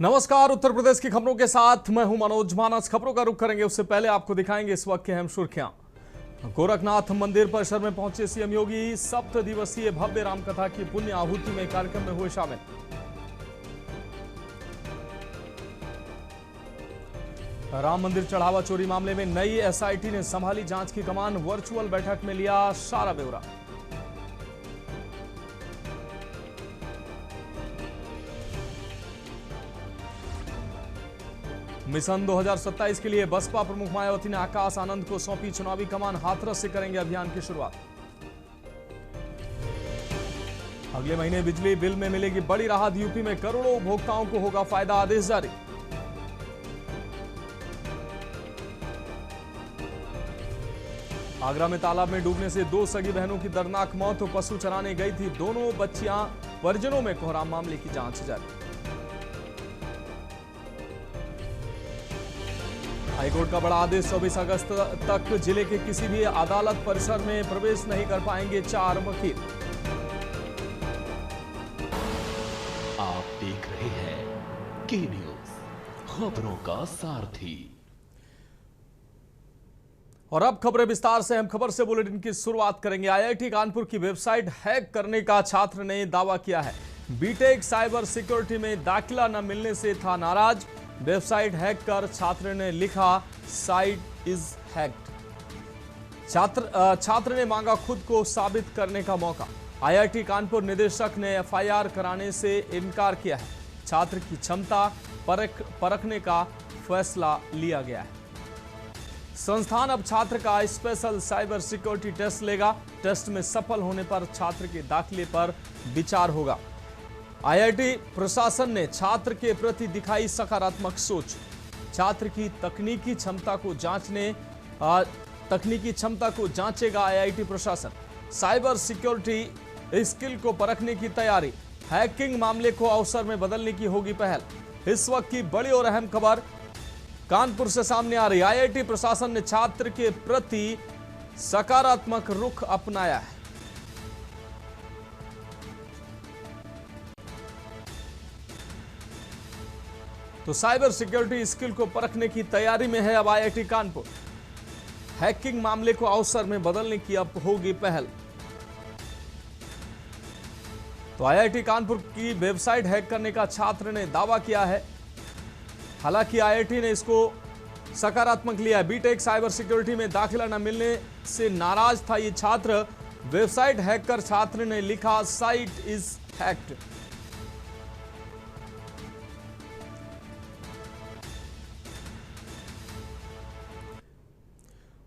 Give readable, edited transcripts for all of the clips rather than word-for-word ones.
नमस्कार। उत्तर प्रदेश की खबरों के साथ मैं हूं मनोज मानस। खबरों का रुख करेंगे उससे पहले आपको दिखाएंगे इस वक्त की अहम सुर्खियां। गोरखनाथ मंदिर परिसर में पहुंचे सीएम योगी। 7 दिवसीय भव्य रामकथा की पुण्य आहुति में कार्यक्रम में हुए शामिल। राम मंदिर चढ़ावा चोरी मामले में नई एसआईटी ने संभाली जांच की कमान। वर्चुअल बैठक में लिया सारा ब्यौरा। मिशन 2027 के लिए बसपा प्रमुख मायावती ने आकाश आनंद को सौंपी चुनावी कमान। हाथरस से करेंगे अभियान की शुरुआत। अगले महीने बिजली बिल में मिलेगी बड़ी राहत। यूपी में करोड़ों उपभोक्ताओं को होगा फायदा। आदेश जारी। आगरा में तालाब में डूबने से 2 सगी बहनों की दर्दनाक मौत। पशु चराने गई थी दोनों बच्चियां। परिजनों में कोहराम। मामले की जांच जारी। हाईकोर्ट का बड़ा आदेश। 24 अगस्त तक जिले के किसी भी अदालत परिसर में प्रवेश नहीं कर पाएंगे 4 वकील। आप देख रहे हैं के न्यूज, खबरों का सारथी। और अब खबरें विस्तार से। हम खबर से बुलेटिन की शुरुआत करेंगे। आईआईटी कानपुर की वेबसाइट हैक करने का छात्र ने दावा किया है। बीटेक साइबर सिक्योरिटी में दाखिला न मिलने से था नाराज। वेबसाइट हैक कर छात्र ने लिखा साइट इज हैक्ड। छात्र ने मांगा खुद को साबित करने का मौका। आईआईटी कानपुर निदेशक ने एफआईआर कराने से इनकार किया है। छात्र की क्षमता परखने का फैसला लिया गया है। संस्थान अब छात्र का स्पेशल साइबर सिक्योरिटी टेस्ट लेगा। टेस्ट में सफल होने पर छात्र के दाखिले पर विचार होगा। आईआईटी प्रशासन ने छात्र के प्रति दिखाई सकारात्मक सोच। छात्र की तकनीकी क्षमता को जांचेगा आईआईटी प्रशासन। साइबर सिक्योरिटी स्किल को परखने की तैयारी। हैकिंग मामले को अवसर में बदलने की होगी पहल। इस वक्त की बड़ी और अहम खबर कानपुर से सामने आ रही। आईआईटी प्रशासन ने छात्र के प्रति सकारात्मक रुख अपनाया है। तो साइबर सिक्योरिटी स्किल को परखने की तैयारी में है अब आईआईटी कानपुर। हैकिंग मामले को अवसर में बदलने की अब होगी पहल। तो आईआईटी कानपुर की वेबसाइट हैक करने का छात्र ने दावा किया है। हालांकि आईआईटी ने इसको सकारात्मक लिया है। बीटेक साइबर सिक्योरिटी में दाखिला न मिलने से नाराज था ये छात्र। वेबसाइट हैक कर छात्र ने लिखा साइट इज हैक्ड।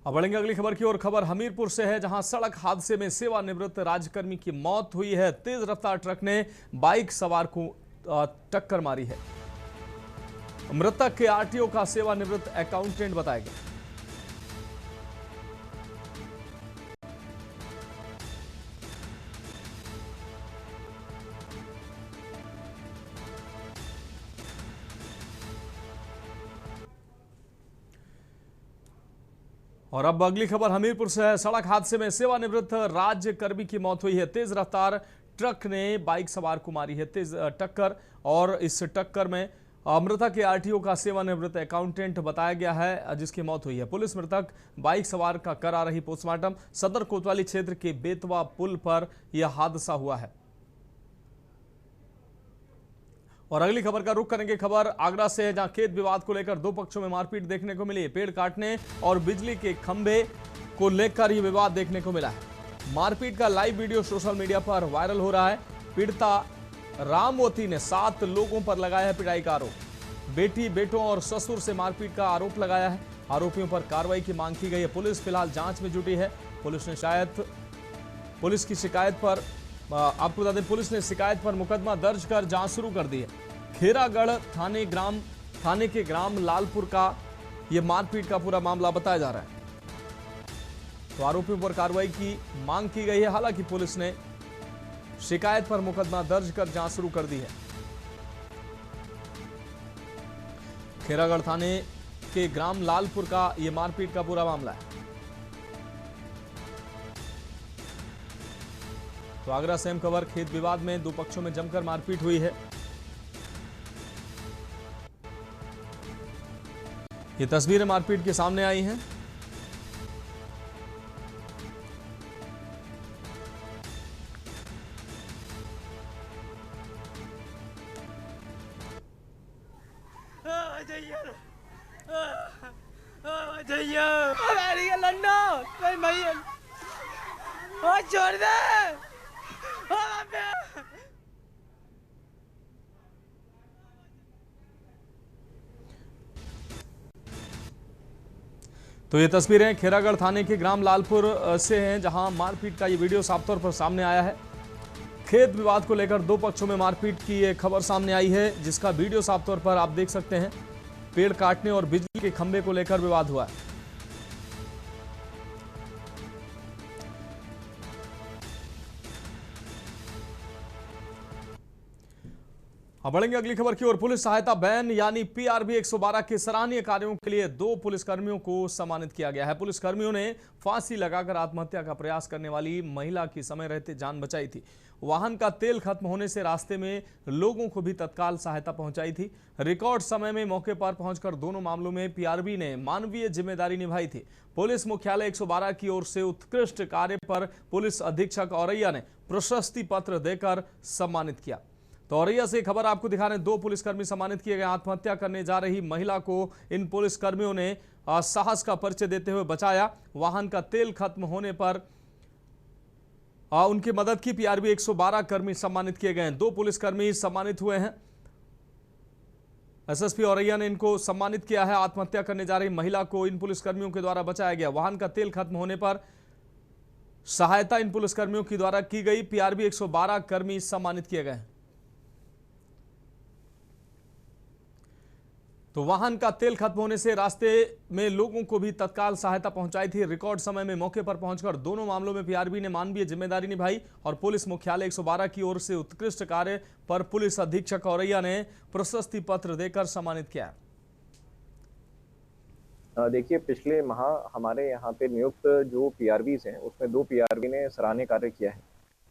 अब बढ़ेंगे अगली खबर की ओर। खबर हमीरपुर से है, जहां सड़क हादसे में सेवानिवृत्त राज्यकर्मी की मौत हुई है। तेज रफ्तार ट्रक ने बाइक सवार को टक्कर मारी है। मृतक के आरटीओ का सेवानिवृत्त अकाउंटेंट बताया गया। और अब अगली खबर हमीरपुर से है। सड़क हादसे में सेवानिवृत्त राज्यकर्मी की मौत हुई है। तेज रफ्तार ट्रक ने बाइक सवार को मारी है तेज टक्कर। और इस टक्कर में मृतक के आरटीओ का सेवानिवृत्त अकाउंटेंट बताया गया है, जिसकी मौत हुई है। पुलिस मृतक बाइक सवार का करा रही पोस्टमार्टम। सदर कोतवाली क्षेत्र के बेतवा पुल पर यह हादसा हुआ है। और अगली खबर का रुख करेंगे। खबर आगरा से है, जहां खेत विवाद को लेकर 2 पक्षों में मारपीट देखने को मिली। पेड़ काटने और बिजली के खंभे को लेकर यह विवाद देखने को मिला है। मारपीट का लाइव वीडियो सोशल मीडिया पर वायरल हो रहा है। पीड़िता रामवती ने 7 लोगों पर लगाया है पिटाई का आरोप। बेटी, बेटों और ससुर से मारपीट का आरोप लगाया है। आरोपियों पर कार्रवाई की मांग की गई है। पुलिस फिलहाल जांच में जुटी है। पुलिस की शिकायत पर आपको बता दें, पुलिस ने शिकायत पर मुकदमा दर्ज कर जांच शुरू कर दी है। खेरागढ़ थाने के ग्राम लालपुर का यह मारपीट का पूरा मामला बताया जा रहा है। तो आरोपियों पर कार्रवाई की मांग की गई है। हालांकि पुलिस ने शिकायत पर मुकदमा दर्ज कर जांच शुरू कर दी है। खेरागढ़ थाने के ग्राम लालपुर का यह मारपीट का पूरा मामला है। तो आगरा से अहम खबर, खेत विवाद में 2 पक्षों में जमकर मारपीट हुई है। ये तस्वीरें मारपीट के सामने आई हैं। छोड़ दे। तो ये तस्वीरें खेरागढ़ थाने के ग्राम लालपुर से हैं, जहां मारपीट का ये वीडियो साफ तौर पर सामने आया है। खेत विवाद को लेकर दो पक्षों में मारपीट की ये खबर सामने आई है, जिसका वीडियो साफ तौर पर आप देख सकते हैं। पेड़ काटने और बिजली के खंभे को लेकर विवाद हुआ है। अब बढ़ेंगे अगली खबर की ओर। पुलिस सहायता बैन यानी पीआरबी 112 के सराहनीय कार्यों के लिए 2 पुलिसकर्मियों को सम्मानित किया गया है। पुलिसकर्मियों ने फांसी लगाकर आत्महत्या का प्रयास करने वाली महिला की समय रहते जान बचाई थी। वाहन का तेल खत्म होने से रास्ते में लोगों को भी तत्काल सहायता पहुंचाई थी। रिकॉर्ड समय में मौके पर पहुंचकर दोनों मामलों में पीआरबी ने मानवीय जिम्मेदारी निभाई थी। पुलिस मुख्यालय 112 की ओर से उत्कृष्ट कार्य पर पुलिस अधीक्षक औरैया ने प्रशस्ति पत्र देकर सम्मानित किया। तो औरैया से खबर आपको दिखा रहे हैं। 2 पुलिसकर्मी सम्मानित किए गए। आत्महत्या करने जा रही महिला को इन पुलिसकर्मियों ने साहस का परिचय देते हुए बचाया। वाहन का तेल खत्म होने पर उनकी मदद की। पीआरबी 112 कर्मी सम्मानित किए गए हैं। 2 पुलिसकर्मी सम्मानित हुए हैं। एसएसपी औरैया ने इनको सम्मानित किया है। आत्महत्या करने जा रही महिला को इन पुलिसकर्मियों के द्वारा बचाया गया। वाहन का तेल खत्म होने पर सहायता इन पुलिसकर्मियों के द्वारा की गई। पीआरबी 112 कर्मी सम्मानित किए गए। तो वाहन का तेल खत्म होने से रास्ते में लोगों को भी तत्काल सहायता पहुंचाई थी। रिकॉर्ड समय में मौके पर पहुंचकर दोनों मामलों में पीआरबी ने मानवीय जिम्मेदारी निभाई और पुलिस मुख्यालय 112 की ओर से उत्कृष्ट कार्य पर पुलिस अधीक्षक औरैया ने प्रशस्ति पत्र देकर सम्मानित किया। देखिए, पिछले माह हमारे यहाँ पे नियुक्त जो पीआरबीज हैं उसमें 2 पीआरबी ने सराहनीय कार्य किया है।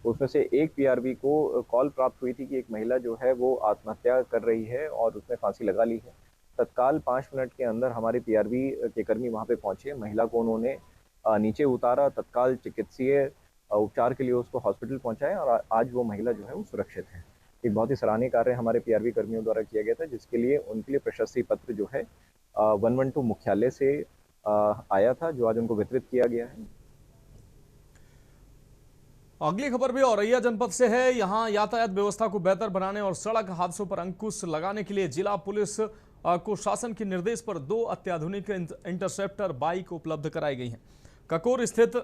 उसमें से एक पीआरबी को कॉल प्राप्त हुई थी कि एक महिला जो है वो आत्महत्या कर रही है और उसने फांसी लगा ली है। तत्काल 5 मिनट के अंदर हमारे पीआरबी के कर्मी वहां पे पहुंचे। महिला को उन्होंने नीचे उतारा, तत्काल चिकित्सीय उपचार के लिए उसको हॉस्पिटल पहुंचाया और आज वो महिला जो है वो सुरक्षित है। एक बहुत ही सराहनीय कार्य हमारे पीआरबी कर्मियों द्वारा किया गया था, जिसके लिए उनके लिए प्रशस्ति पत्र जो है 112 मुख्यालय से आया था, जो आज उनको वितरित किया गया है। अगली खबर भी औरैया जनपद से है। यहां यातायात व्यवस्था को बेहतर बनाने और सड़क हादसों पर अंकुश लगाने के लिए जिला पुलिस को शासन के निर्देश पर 2 अत्याधुनिक इंटरसेप्टर बाइक उपलब्ध कराई गई हैं। ककोर स्थित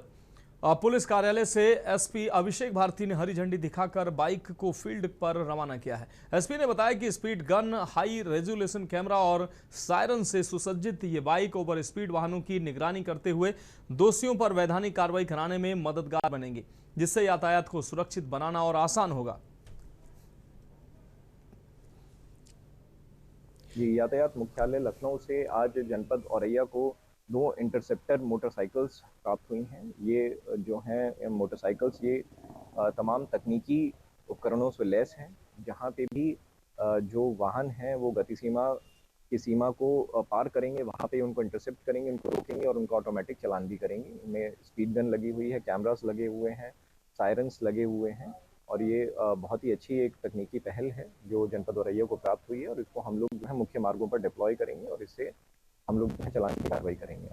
पुलिस कार्यालय से एसपी अभिषेक भारती ने हरी झंडी दिखाकर बाइक को फील्ड पर रवाना किया है। एसपी ने बताया कि speed gun, high resolution camera और सायरन से सुसज्जित ये बाइक ओवर स्पीड वाहनों की निगरानी करते हुए दोषियों पर वैधानिक कार्रवाई कराने में मददगार बनेंगी, जिससे यातायात को सुरक्षित बनाना और आसान होगा। जी, यातायात मुख्यालय लखनऊ से आज जनपद औरैया को 2 इंटरसेप्टर मोटरसाइकिल्स प्राप्त हुई हैं। ये जो हैं मोटरसाइकिल्स ये तमाम तकनीकी उपकरणों से लैस हैं। जहाँ पे भी जो वाहन हैं वो गति सीमा की सीमा को पार करेंगे, वहाँ पे उनको इंटरसेप्ट करेंगे, उनको रोकेंगे और उनका ऑटोमेटिक चालान भी करेंगे। इनमें स्पीड गन लगी हुई है, कैमरास लगे हुए हैं, सायरन्स लगे हुए हैं और ये बहुत ही अच्छी एक तकनीकी पहल है जो जनपद औरैया को प्राप्त हुई है और इसको हम लोग जो है मुख्य मार्गों पर डिप्लॉय करेंगे और इससे हम लोग चालान की कार्रवाई करेंगे।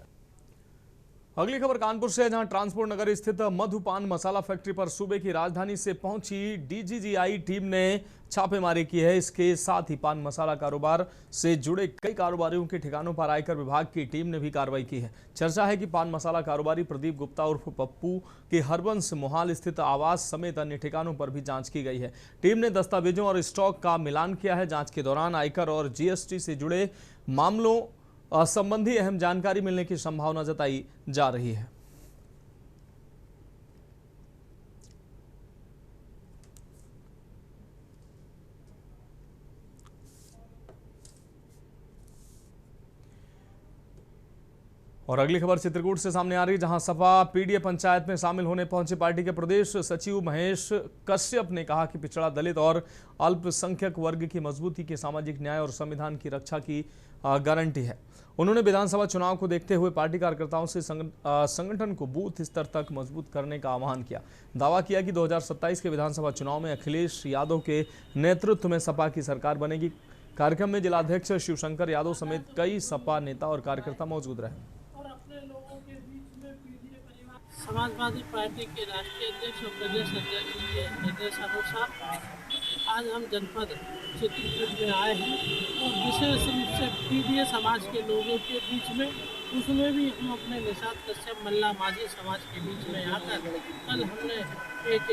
अगली खबर कानपुर से है, जहां ट्रांसपोर्ट नगर स्थित मधुपान मसाला फैक्ट्री पर सूबे की राजधानी से पहुंची डीजीजीआई टीम ने छापेमारी की है। इसके साथ ही पान मसाला कारोबार से जुड़े कई कारोबारियों के ठिकानों पर आयकर विभाग की टीम ने भी कार्रवाई की है। चर्चा है कि पान मसाला कारोबारी प्रदीप गुप्ता उर्फ पप्पू के हरबंस मोहाल स्थित आवास समेत अन्य ठिकानों पर भी जांच की गई है। टीम ने दस्तावेजों और स्टॉक का मिलान किया है। जांच के दौरान आयकर और जीएसटी से जुड़े मामलों संबंधी अहम जानकारी मिलने की संभावना जताई जा रही है। और अगली खबर चित्रकूट से सामने आ रही है, जहां सपा पीडीए पंचायत में शामिल होने पहुंचे पार्टी के प्रदेश सचिव महेश कश्यप ने कहा कि पिछड़ा, दलित और अल्पसंख्यक वर्ग की मजबूती की सामाजिक न्याय और संविधान की रक्षा की गारंटी है। उन्होंने विधानसभा चुनाव को देखते हुए पार्टी कार्यकर्ताओं से संगठन को बूथ स्तर तक मजबूत करने का आह्वान किया। दावा किया कि 2027 के विधानसभा चुनाव में अखिलेश यादव के नेतृत्व में सपा की सरकार बनेगी। कार्यक्रम में जिलाध्यक्ष शिवशंकर यादव समेत कई सपा नेता और कार्यकर्ता मौजूद रहे। समाजवादी पार्टी के राष्ट्रीय अध्यक्ष और प्रदेश अध्यक्ष के निर्देशानुसार आज हम जनपद चित्रकूट में आए हैं और विशेष रूप से पीडीए समाज के लोगों के बीच में, उसमें भी हम अपने निषाद कश्यप मल्ला माझी समाज के बीच में आकर कल हमने एक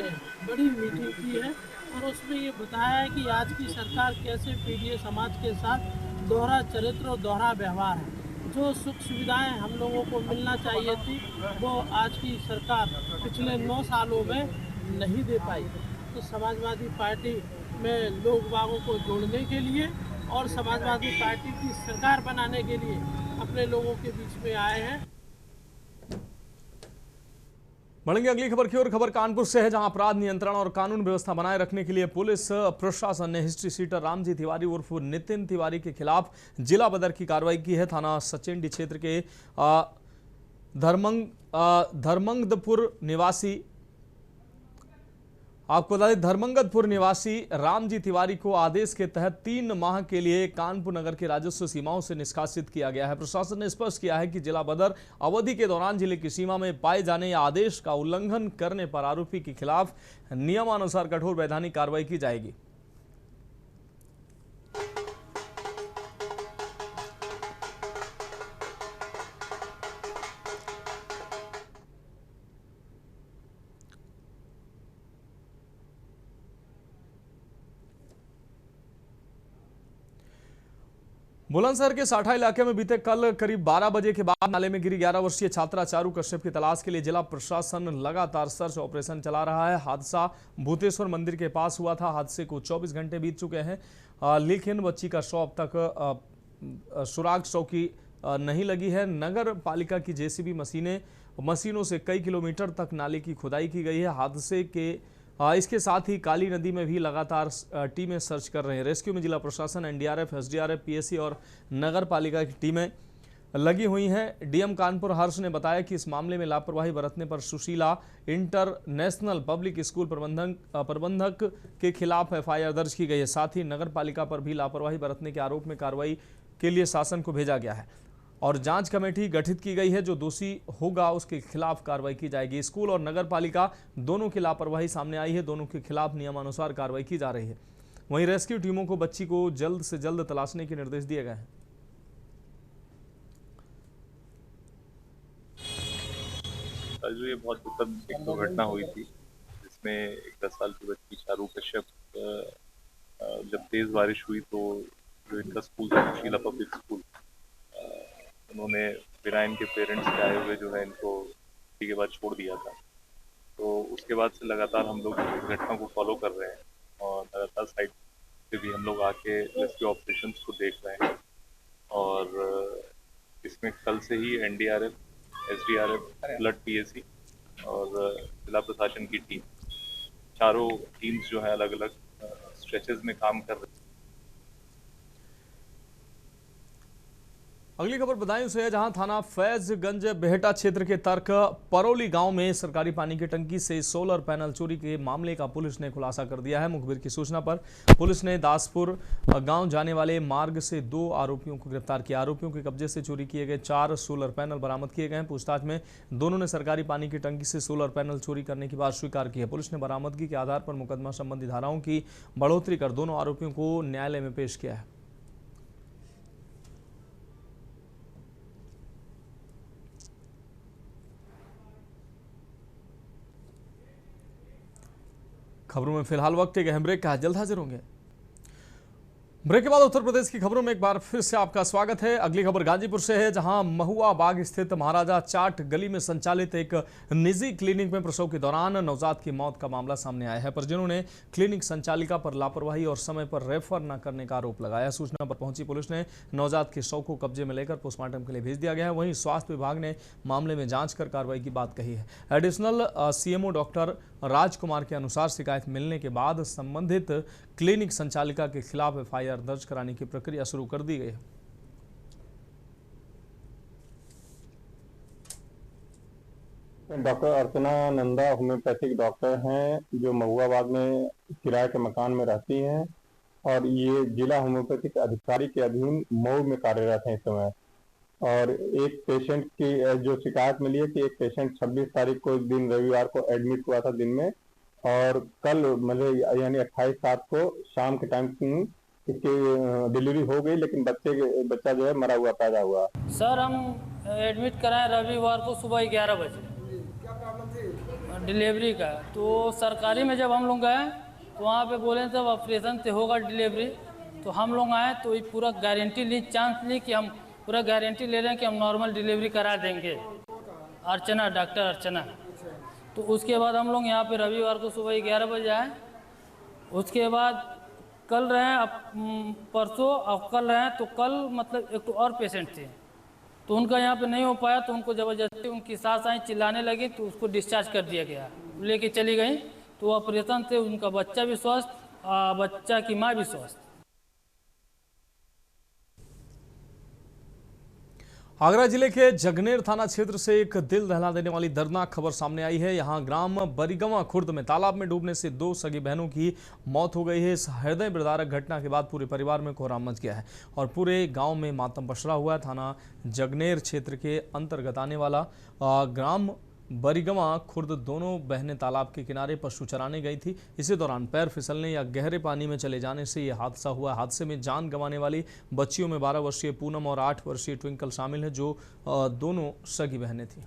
बड़ी मीटिंग की है और उसमें ये बताया है कि आज की सरकार कैसे पीडीए समाज के साथ दोहरा चरित्र और दोहरा व्यवहार है। जो सुख सुविधाएं हम लोगों को मिलना चाहिए थी वो आज की सरकार पिछले 9 सालों में नहीं दे पाई। तो समाजवादी पार्टी में लोग बागों को जोड़ने के लिए और समाजवादी पार्टी की सरकार बनाने के लिए अपने लोगों के बीच में आए हैं। बढ़ेंगे अगली खबर की ओर। खबर कानपुर से है, जहां अपराध नियंत्रण और कानून व्यवस्था बनाए रखने के लिए पुलिस प्रशासन ने हिस्ट्री सीटर रामजी तिवारी उर्फ नितिन तिवारी के खिलाफ जिला बदर की कार्रवाई की है। थाना सचेंडी क्षेत्र के धर्मंगदपुर निवासी आपको बता दें, धर्मंगदपुर निवासी रामजी तिवारी को आदेश के तहत 3 माह के लिए कानपुर नगर के राजस्व सीमाओं से निष्कासित किया गया है। प्रशासन ने स्पष्ट किया है कि जिला बदर अवधि के दौरान जिले की सीमा में पाए जाने या आदेश का उल्लंघन करने पर आरोपी के खिलाफ नियमानुसार कठोर वैधानिक कार्रवाई की जाएगी। बुलंदशहर के साठा इलाके में बीते कल करीब 12 बजे के बाद नाले में गिरी 11 वर्षीय छात्रा चारू कश्यप की तलाश के लिए जिला प्रशासन लगातार सर्च ऑपरेशन चला रहा है। हादसा भूतेश्वर मंदिर के पास हुआ था। हादसे को 24 घंटे बीत चुके हैं, लेकिन बच्ची का शव अब तक सुराग चौकी नहीं लगी है। नगर पालिका की जेसीबी मशीनों से कई किलोमीटर तक नाले की खुदाई की गई है। हादसे के इसके साथ ही काली नदी में भी लगातार टीमें सर्च कर रहे हैं। रेस्क्यू में जिला प्रशासन, एनडीआरएफ, एसडीआरएफ, पीएससी और नगर पालिका की टीमें लगी हुई हैं। डीएम कानपुर हर्ष ने बताया कि इस मामले में लापरवाही बरतने पर सुशीला इंटरनेशनल पब्लिक स्कूल प्रबंधक के खिलाफ एफआईआर दर्ज की गई है। साथ ही नगर पालिका पर भी लापरवाही बरतने के आरोप में कार्रवाई के लिए शासन को भेजा गया है और जांच कमेटी गठित की गई है। जो दोषी होगा उसके खिलाफ कार्रवाई की जाएगी। स्कूल और नगर पालिका दोनों की लापरवाही सामने आई है। दोनों के खिलाफ नियमानुसार कार्रवाई की जा रही है। वहीं रेस्क्यू टीमों को बच्ची को जल्द से जल्द तलाशने के निर्देश दिए गए हैं। जो ये बहुत दुखद एक दुर्घटना हुई थी, जिसमें एक 10 साल की बच्ची चारू कश्यप, जब तेज बारिश हुई तो जो इनका स्कूल था सुशीला पब्लिक स्कूल, उन्होंने बिना इनके पेरेंट्स के आए हुए जो है इनको छुट्टी के बाद छोड़ दिया था। तो उसके बाद से लगातार हम लोग इस घटना को फॉलो कर रहे हैं और लगातार साइट पे भी हम लोग आके रेस्क्यू ऑपरेशंस को देख रहे हैं। और इसमें कल से ही एनडीआरएफ, एसडीआरएफ, फ्लड पीएसी और जिला प्रशासन की टीम, चारों टीम्स जो है अलग अलग स्ट्रेचेस में काम कर रही हैं। अगली खबर बदायूं से है, जहां थाना फैजगंज बेहटा क्षेत्र के तर्क परौली गांव में सरकारी पानी की टंकी से सोलर पैनल चोरी के मामले का पुलिस ने खुलासा कर दिया है। मुखबिर की सूचना पर पुलिस ने दासपुर गांव जाने वाले मार्ग से 2 आरोपियों को गिरफ्तार किया। आरोपियों के कब्जे से चोरी किए गए 4 सोलर पैनल बरामद किए गए हैं। पूछताछ में दोनों ने सरकारी पानी की टंकी से सोलर पैनल चोरी करने की बात स्वीकार की है। पुलिस ने बरामदगी के आधार पर मुकदमा संबंधी धाराओं की बढ़ोतरी कर दोनों आरोपियों को न्यायालय में पेश किया है। खबरों में फिलहाल वक्त एक अहम ब्रेक का है, जल्द हाजिर होंगे। ब्रेक के बाद उत्तर प्रदेश की खबरों में एक बार फिर से आपका स्वागत है। अगली खबर गाजीपुर से है, जहां महुआ बाग स्थित महाराजा चाट गली में संचालित एक निजी क्लिनिक में प्रसव के दौरान नवजात की मौत का मामला सामने आया है। परिजनों ने क्लिनिक संचालिका पर लापरवाही और समय पर रेफर न करने का आरोप लगाया। सूचना पर पहुंची पुलिस ने नवजात के शव को कब्जे में लेकर पोस्टमार्टम के लिए भेज दिया गया है। वहीं स्वास्थ्य विभाग ने मामले में जांच कर कार्रवाई की बात कही है। एडिशनल सीएमओ डॉक्टर राजकुमार के अनुसार शिकायत मिलने के बाद संबंधित क्लिनिक संचालिका के खिलाफ एफआईआर दर्ज कराने की प्रक्रिया शुरू कर दी गई है। डॉक्टर अर्चना नंदा होम्योपैथिक डॉक्टर हैं जो महुआ बाग में किराए के मकान में रहती हैं और ये जिला होम्योपैथिक अधिकारी के अधीन मऊ में कार्यरत हैं इस समय। और एक पेशेंट की जो शिकायत मिली है कि एक पेशेंट 26 तारीख को दिन रविवार को एडमिट हुआ था दिन में, और कल मतलब यानी 28/7 को शाम के टाइम इसकी डिलीवरी हो गई, लेकिन बच्चा जो है मरा हुआ पैदा हुआ। सर हम एडमिट कराए रविवार को सुबह 11 बजे। क्या प्रॉब्लम थी? डिलीवरी का। तो सरकारी में जब हम लोग गए तो वहाँ पे बोले तब ऑपरेशन से होगा डिलीवरी। तो हम लोग आए तो ये पूरा गारंटी ली, चांस ली कि हम पूरा गारंटी ले रहे हैं कि हम नॉर्मल डिलीवरी करा देंगे। अर्चना, डॉक्टर अर्चना। तो उसके बाद हम लोग यहाँ पे रविवार को सुबह 11 बजे आए। उसके बाद कल रहे अब परसों और कल रहे तो कल मतलब एक तो और पेशेंट थे तो उनका यहाँ पे नहीं हो पाया, तो उनको ज़बरदस्ती उनकी सास आई, चिल्लाने लगी तो उसको डिस्चार्ज कर दिया गया, लेके चली गई। तो ऑपरेशन से उनका बच्चा भी स्वस्थ, बच्चा की माँ भी स्वस्थ। आगरा जिले के जगनेर थाना क्षेत्र से एक दिल दहला देने वाली दर्दनाक खबर सामने आई है। यहां ग्राम बरिगवा खुर्द में तालाब में डूबने से 2 सगी बहनों की मौत हो गई है। इस हृदय विदारक घटना के बाद पूरे परिवार में कोहराम मच गया है और पूरे गांव में मातम पसरा हुआ है। थाना जगनेर क्षेत्र के अंतर्गत आने वाला ग्राम बरिगवा खुर्द दोनों बहनें तालाब के किनारे पशु चराने गई थी। इसी दौरान पैर फिसलने या गहरे पानी में चले जाने से यह हादसा हुआ। हादसे में जान गंवाने वाली बच्चियों में 12 वर्षीय पूनम और 8 वर्षीय ट्विंकल शामिल है, जो दोनों सगी बहनें थीं।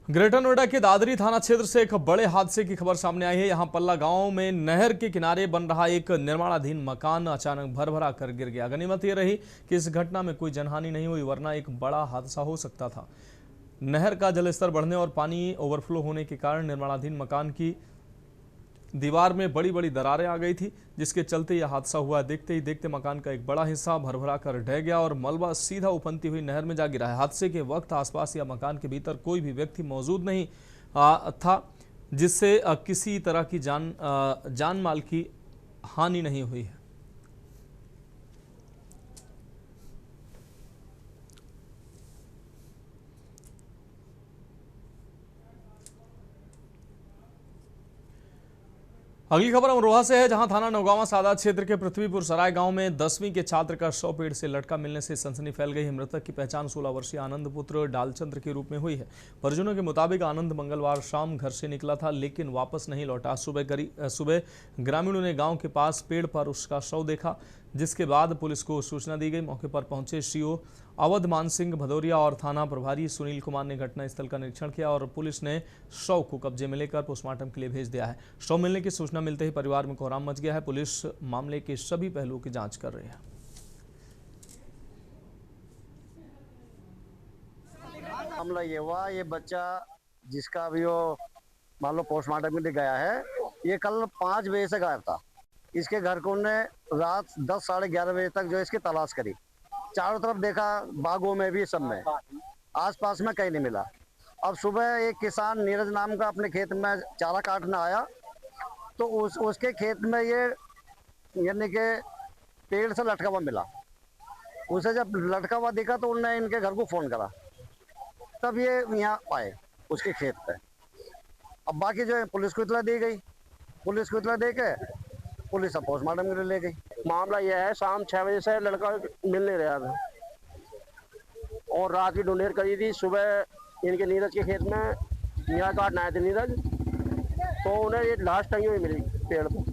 ग्रेटर नोएडा के दादरी थाना क्षेत्र से एक बड़े हादसे की खबर सामने आई है। यहां पल्ला गांव में नहर के किनारे बन रहा एक निर्माणाधीन मकान अचानक भरभरा कर गिर गया। गनीमत यह रही कि इस घटना में कोई जनहानि नहीं हुई, वरना एक बड़ा हादसा हो सकता था। नहर का जलस्तर बढ़ने और पानी ओवरफ्लो होने के कारण निर्माणाधीन मकान की दीवार में बड़ी बड़ी दरारें आ गई थी, जिसके चलते यह हादसा हुआ। देखते ही देखते मकान का एक बड़ा हिस्सा भरभरा कर ढह गया और मलबा सीधा उफनती हुई नहर में जा गिरा है। हादसे के वक्त आसपास या मकान के भीतर कोई भी व्यक्ति मौजूद नहीं था, जिससे किसी तरह की जान माल की हानि नहीं हुई है। अगली खबर अमरोहा से है, जहां थाना नौगांवा सादात क्षेत्र के पृथ्वीपुर सराय गांव में 10वीं के छात्र का शव पेड़ से लटका मिलने से सनसनी फैल गई है। मृतक की पहचान 16 वर्षीय आनंद पुत्र डालचंद्र के रूप में हुई है। परिजनों के मुताबिक आनंद मंगलवार शाम घर से निकला था, लेकिन वापस नहीं लौटा। सुबह ग्रामीणों ने गाँव के पास पेड़ पर उसका शव देखा, जिसके बाद पुलिस को सूचना दी गई। मौके पर पहुंचे सीओ अवध मान सिंह भदौरिया और थाना प्रभारी सुनील कुमार ने घटनास्थल का निरीक्षण किया और पुलिस ने शव को कब्जे में लेकर पोस्टमार्टम के लिए भेज दिया है। शव मिलने की सूचना मिलते ही परिवार में कोहराम मच गया है। पुलिस मामले के सभी पहलुओं की जांच कर रही है। मामला ये हुआ, ये बच्चा जिसका भी वो मान लो पोस्टमार्टम के लिए गया है, ये कल 5 बजे से गायब था। इसके घर को ने रात 10 साढ़े 11 बजे तक जो इसकी तलाश करी, चारों तरफ देखा, बागों में भी, सब में, आसपास में कहीं नहीं मिला। अब सुबह एक किसान नीरज नाम का अपने खेत में चारा काटने आया, तो उसके खेत में ये यानी कि पेड़ से लटका हुआ मिला। उसे जब लटका हुआ दिखा तो उन्होंने इनके घर को फोन करा, तब ये यहाँ आए उसके खेत पे। अब बाकी जो है पुलिस को इतला दी गई, पुलिस को इतला दे के पुलिस अब पोस्टमार्टम के लिए ले गई। मामला यह है, शाम 6 बजे से लड़का मिल नहीं रहा था और रात की ढूंढेर करी थी। सुबह इनके नीरज के खेत में यहाँ काटना आए थे नीरज, तो उन्हें ये लाश टंगी हुई मिली पेड़ पर।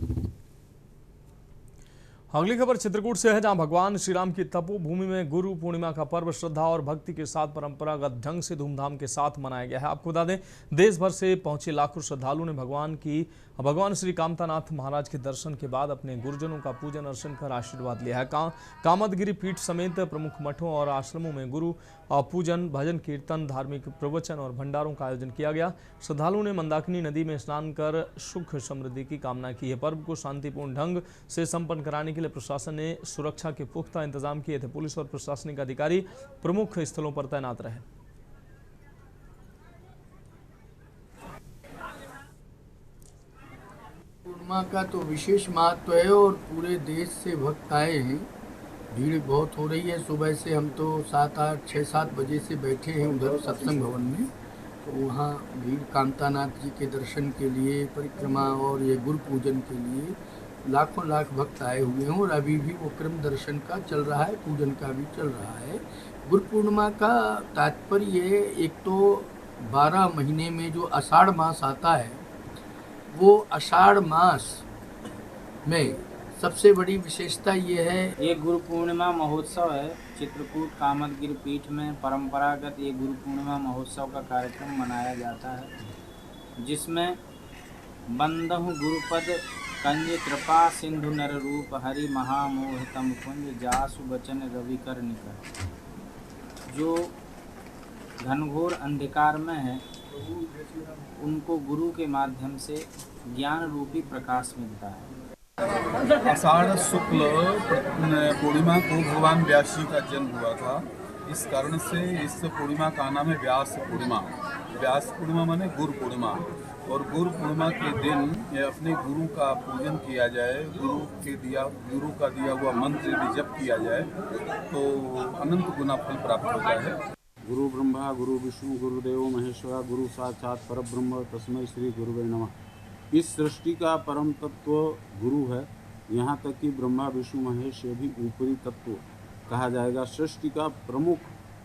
अगली खबर चित्रकूट से है, जहां भगवान श्री राम की तपोभूमि में गुरु पूर्णिमा का पर्व श्रद्धा और भक्ति के साथ परंपरागत ढंग से धूमधाम के साथ मनाया गया है। आपको बता दें, देश भर से पहुंचे लाखों श्रद्धालुओं ने भगवान श्री कामतानाथ महाराज के दर्शन के बाद अपने गुरुजनों का पूजन अर्चन कर आशीर्वाद लिया है। कामदगिरी पीठ समेत प्रमुख मठों और आश्रमों में गुरु पूजन, भजन कीर्तन, धार्मिक प्रवचन और भंडारों का आयोजन किया गया। श्रद्धालुओं ने मंदाकिनी नदी में स्नान कर सुख समृद्धि की कामना की है। पर्व को शांतिपूर्ण ढंग से संपन्न कराने के लिए प्रशासन ने सुरक्षा के पुख्ता इंतजाम किए थे। पुलिस और प्रशासनिक अधिकारी प्रमुख स्थलों पर तैनात रहे। पूर्णिमा का तो विशेष महत्व है और पूरे देश से भक्त आए हैं। भीड़ बहुत हो रही है। सुबह से हम तो 6-7 बजे से बैठे हैं उधर सत्संग भवन में, तो वहाँ भीड़ कामतानाथ जी के दर्शन के लिए, परिक्रमा और ये गुरु पूजन के लिए लाखों लाख भक्त आए हुए हैं और अभी भी वो क्रम दर्शन का चल रहा है, पूजन का भी चल रहा है। गुरु पूर्णिमा का तात्पर्य है, एक तो 12 महीने में जो आषाढ़ मास आता है, वो आषाढ़ मास में सबसे बड़ी विशेषता ये है, ये गुरु पूर्णिमा महोत्सव है। चित्रकूट कामदगिरी पीठ में परंपरागत ये गुरु पूर्णिमा महोत्सव का कार्यक्रम मनाया जाता है, जिसमें बंदहु गुरुपद कंज कृपा सिंधु नर रूप हरि महामोहितम कुंज जासु बचन रवि कर निकर। जो घनघोर अंधकार में है, उनको गुरु के माध्यम से ज्ञान रूपी प्रकाश मिलता है। आषाढ़ शुक्ल पूर्णिमा को भगवान व्यास जी का जन्म हुआ था। इस कारण से इस पूर्णिमा का नाम है व्यास पूर्णिमा। व्यास पूर्णिमा माने गुरु पूर्णिमा, और गुरु पूर्णिमा के दिन अपने गुरु का पूजन किया जाए, गुरु का दिया हुआ मंत्र यदि जप किया जाए तो अनंत गुना फल प्राप्त होता है। गुरु ब्रह्मा गुरु विष्णु गुरुदेव महेश्वरा गुरु साक्षात परब्रह्म तस्मै श्री गुरुवे नमः। इस सृष्टि का परम तत्व गुरु है। यहाँ तक कि ब्रह्मा विष्णु महेश ये भी ऊपरी तत्व कहा जाएगा। सृष्टि का प्रमुख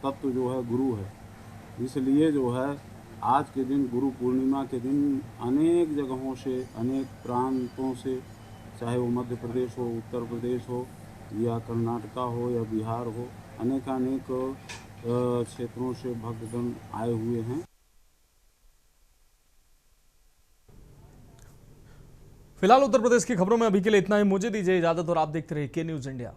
तत्व जो है गुरु है। इसलिए जो है आज के दिन गुरु पूर्णिमा के दिन अनेक जगहों से, अनेक प्रांतों से, चाहे वो मध्य प्रदेश हो, उत्तर प्रदेश हो या कर्नाटका हो या बिहार हो, अनेकानेक क्षेत्रों से भक्तगण आए हुए हैं। फिलहाल उत्तर प्रदेश की खबरों में अभी के लिए इतना ही। मुझे दीजिए इजाजत और आप देखते रहिए के न्यूज़ इंडिया।